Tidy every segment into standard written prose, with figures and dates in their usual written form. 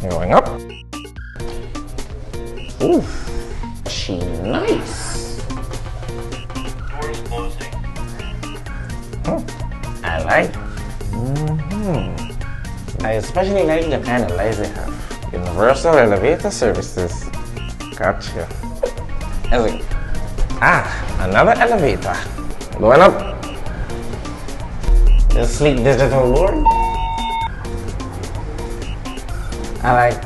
Going up. Ooh, she nice. Doors closing. I like. I especially like the kind of lights they have. Universal Elevator Services. Gotcha. Another elevator. Going up. The sleek digital board. I like.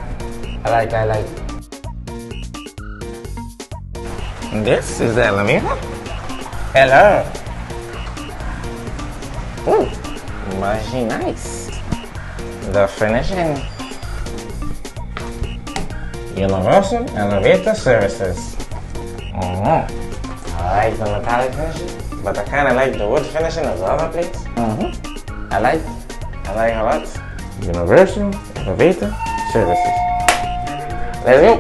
This is the elevator. Hello. Ooh, very nice. The finishing. Universal Elevator Services. I like the metallic finishing, but I kind of like the wood finishing of the other place. I like a lot. Universal Elevator Services. Let's go.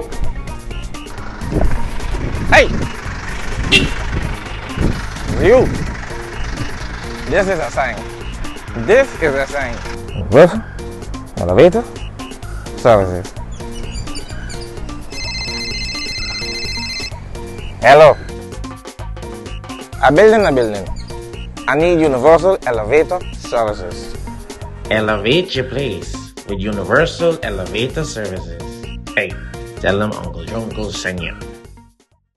Hey! You! This is a sign. This is a sign. Universal Elevator Services. Hello. A building. I need Universal Elevator Services. Elevate your place with Universal Elevator Services. Hey, tell them Uncle Junko sent you.